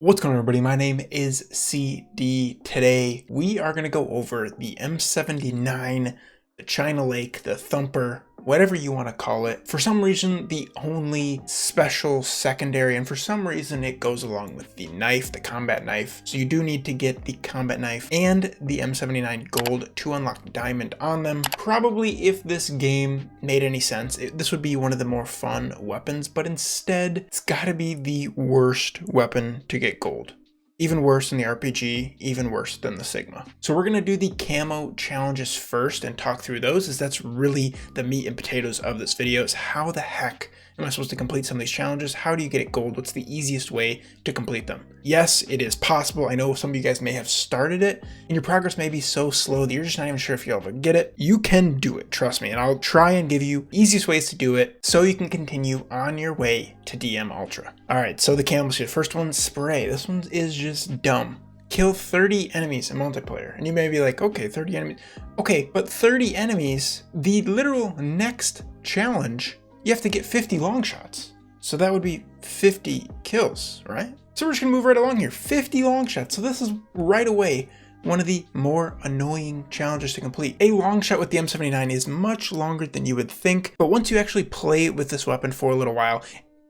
What's going on, everybody? My name is CD. Today we are going to go over the M79, the China Lake, the Thumper, whatever you want to call it. For some reason, the only special secondary, and for some reason it goes along with the knife, the combat knife. So you do need to get the combat knife and the M79 gold to unlock diamond on them. Probably if this game made any sense, this would be one of the more fun weapons, but instead it's got to be the worst weapon to get gold. Even worse than the RPG, even worse than the Sigma. So we're gonna do the camo challenges first and talk through those, as that's really the meat and potatoes of this video, is how the heck am I supposed to complete some of these challenges? How do you get it gold? What's the easiest way to complete them? Yes, it is possible. I know some of you guys may have started it and your progress may be so slow that you're just not even sure if you'll ever get it. You can do it, trust me, and I'll try and give you easiest ways to do it so you can continue on your way to DM Ultra. All right, so the camo suit. First one, spray. This one is just dumb. Kill 30 enemies in multiplayer. And you may be like, okay, 30 enemies. Okay, but 30 enemies, the literal next challenge, you have to get 50 long shots. So that would be 50 kills, right? So we're just gonna move right along here. 50 long shots. So this is right away one of the more annoying challenges to complete. A long shot with the M79 is much longer than you would think, but once you actually play with this weapon for a little while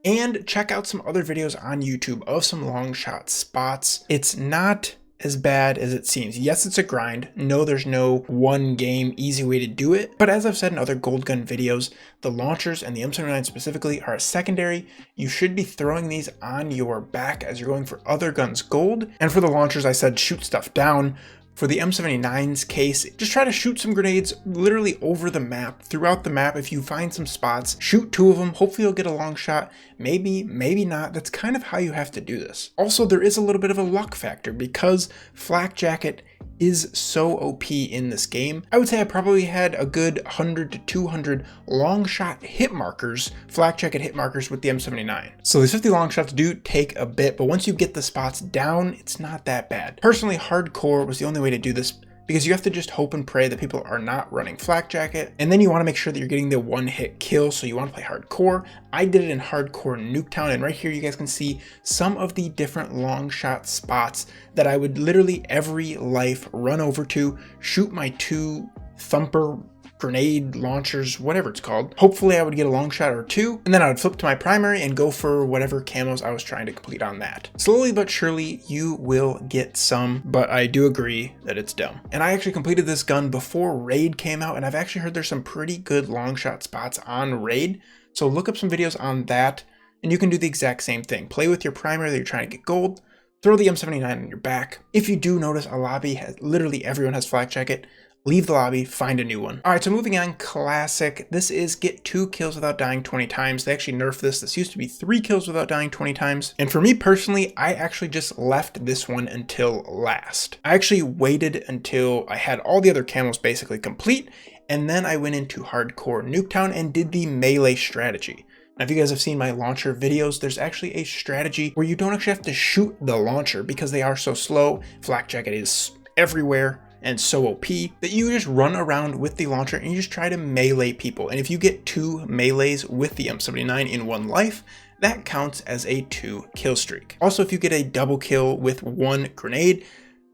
and check out some other videos on YouTube of some long shot spots, it's not as bad as it seems. Yes, it's a grind. No, there's no one game easy way to do it. But as I've said in other gold gun videos, the launchers and the M79 specifically are a secondary. You should be throwing these on your back as you're going for other guns gold. And for the launchers, I said shoot stuff down. For the M79's case, just try to shoot some grenades literally over the map, throughout the map. If you find some spots, shoot 2 of them. Hopefully you'll get a long shot. Maybe, maybe not. That's kind of how you have to do this. Also, there is a little bit of a luck factor because Flak Jacket is so OP in this game. I would say I probably had a good 100 to 200 long shot hit markers, Flak Jacket hit markers with the M79. So these 50 long shots do take a bit, but once you get the spots down, it's not that bad. Personally, hardcore was the only way to do this, because you have to just hope and pray that people are not running Flak Jacket, and then you want to make sure that you're getting the one hit kill, so you want to play hardcore. I did it in hardcore Nuketown, and right here you guys can see some of the different long shot spots that I would literally every life run over to, shoot my 2 Thumper grenade launchers, whatever it's called. Hopefully I would get a long shot or 2, and then I would flip to my primary and go for whatever camos I was trying to complete on that. Slowly but surely you will get some, but I do agree that it's dumb. And I actually completed this gun before Raid came out, and I've actually heard there's some pretty good long shot spots on Raid. So look up some videos on that, and you can do the exact same thing. Play with your primary that you're trying to get gold, throw the M79 on your back. If you do notice a lobby has, literally everyone has Flak Jacket, leave the lobby, find a new one. All right, so moving on, classic. This is get 2 kills without dying 20 times. They actually nerfed this. This used to be 3 kills without dying 20 times. And for me personally, I actually just left this one until last. I actually waited until I had all the other camos basically complete, and then I went into hardcore Nuketown and did the melee strategy. Now, if you guys have seen my launcher videos, there's actually a strategy where you don't actually have to shoot the launcher because they are so slow. Flak Jacket is everywhere and so OP that you just run around with the launcher and you just try to melee people. And if you get 2 melees with the M79 in one life, that counts as a 2 kill streak. Also, if you get a double kill with 1 grenade,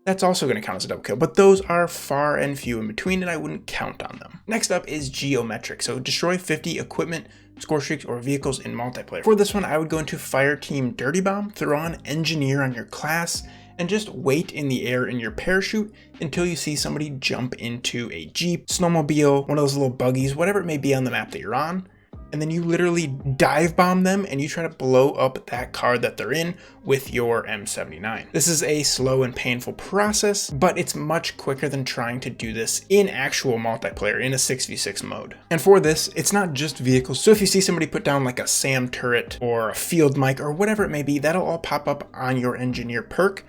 that's also going to count as a double kill, but those are far and few in between and I wouldn't count on them. Next up is geometric. So destroy 50 equipment, score streaks, or vehicles in multiplayer. For this one, I would go into Fire Team Dirty Bomb, throw on Engineer on your class, and just wait in the air in your parachute until you see somebody jump into a Jeep, snowmobile, one of those little buggies, whatever it may be on the map that you're on. And then you literally dive bomb them and you try to blow up that car that they're in with your M79. This is a slow and painful process, but it's much quicker than trying to do this in actual multiplayer in a 6v6 mode. And for this, it's not just vehicles. So if you see somebody put down like a SAM turret or a field mic or whatever it may be, that'll all pop up on your engineer perk,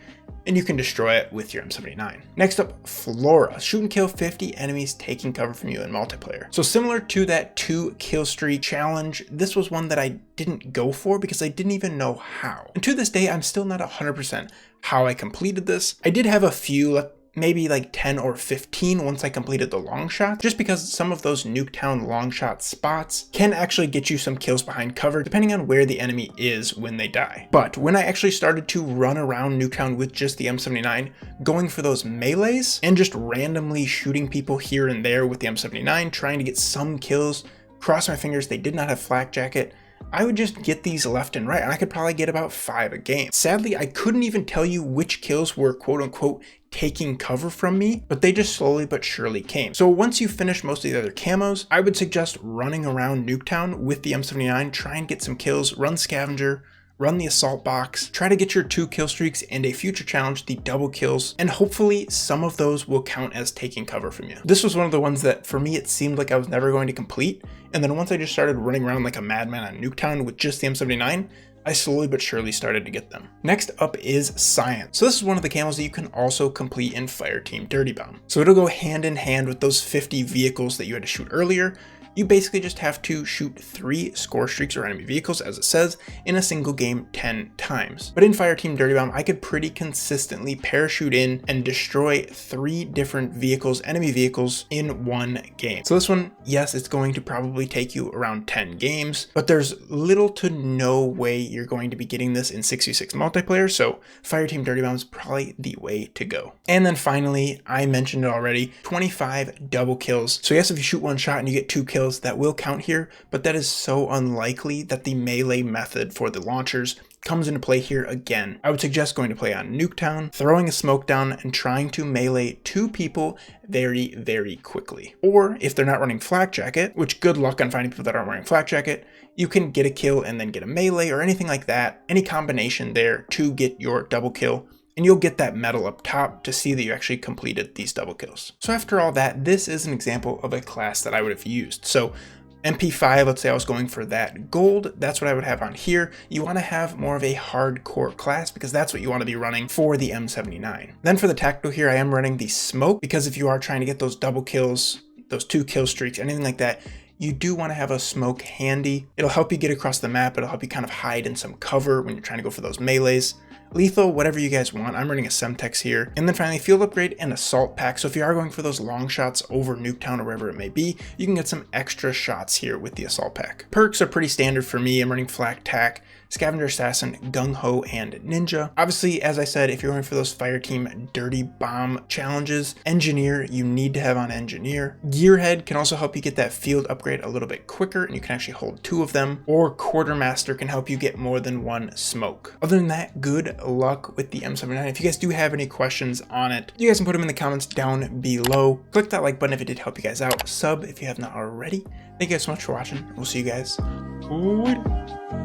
and you can destroy it with your M79. Next up, Flora. Shoot and kill 50 enemies taking cover from you in multiplayer. So similar to that 2 kill streak challenge, this was one that I didn't go for because I didn't even know how. And to this day, I'm still not 100% how I completed this. I did have a few, maybe like 10 or 15 once I completed the long shot, just because some of those Nuketown long shot spots can actually get you some kills behind cover depending on where the enemy is when they die. But when I actually started to run around Nuketown with just the M79, going for those melees and just randomly shooting people here and there with the M79, trying to get some kills, cross my fingers they did not have flak jacket, I would just get these left and right, and I could probably get about 5 a game. Sadly, I couldn't even tell you which kills were quote unquote taking cover from me, but they just slowly but surely came. So once you finish most of the other camos, I would suggest running around Nuketown with the M79, try and get some kills, run scavenger, run the assault box, try to get your 2 kill streaks, and a future challenge, the double kills, and hopefully some of those will count as taking cover from you. This was one of the ones that for me it seemed like I was never going to complete, and then once I just started running around like a madman on Nuketown with just the M79, I slowly but surely started to get them. Next up is Science. So this is one of the camos that you can also complete in Fireteam Dirty Bomb. So it'll go hand in hand with those 50 vehicles that you had to shoot earlier. You basically just have to shoot 3 score streaks or enemy vehicles, as it says, in a single game 10 times. But in Fireteam Dirty Bomb, I could pretty consistently parachute in and destroy 3 different vehicles, enemy vehicles, in one game. So this one, yes, it's going to probably take you around 10 games, but there's little to no way you're going to be getting this in 6v6 multiplayer, so Fireteam Dirty Bomb is probably the way to go. And then finally, I mentioned it already, 25 double kills. So yes, if you shoot 1 shot and you get 2 kills, that will count here, but that is so unlikely that the melee method for the launchers comes into play here again. I would suggest going to play on Nuketown, throwing a smoke down, and trying to melee 2 people very, very quickly. Or if they're not running flak jacket, which good luck on finding people that aren't wearing flak jacket, you can get a kill and then get a melee or anything like that, any combination there to get your double kill. And you'll get that medal up top to see that you actually completed these double kills. So after all that, this is an example of a class that I would have used. So MP5, let's say I was going for that gold, that's what I would have on here. You want to have more of a hardcore class because that's what you want to be running for the M79. Then for the tactical here, I am running the smoke because if you are trying to get those double kills, those 2 kill streaks, anything like that, you do want to have a smoke handy. It'll help you get across the map. It'll help you kind of hide in some cover when you're trying to go for those melees. Lethal, whatever you guys want. I'm running a Semtex here. And then finally, field upgrade and assault pack. So if you are going for those long shots over Nuketown or wherever it may be, you can get some extra shots here with the assault pack. Perks are pretty standard for me. I'm running flak tack, Scavenger Assassin, Gung Ho, and Ninja. Obviously, as I said, if you're going for those Fireteam Dirty Bomb challenges, Engineer, you need to have on Engineer. Gearhead can also help you get that field upgrade a little bit quicker, and you can actually hold 2 of them. Or Quartermaster can help you get more than 1 smoke. Other than that, good luck with the M79. If you guys do have any questions on it, you guys can put them in the comments down below. Click that like button if it did help you guys out. Sub if you have not already. Thank you guys so much for watching. We'll see you guys later.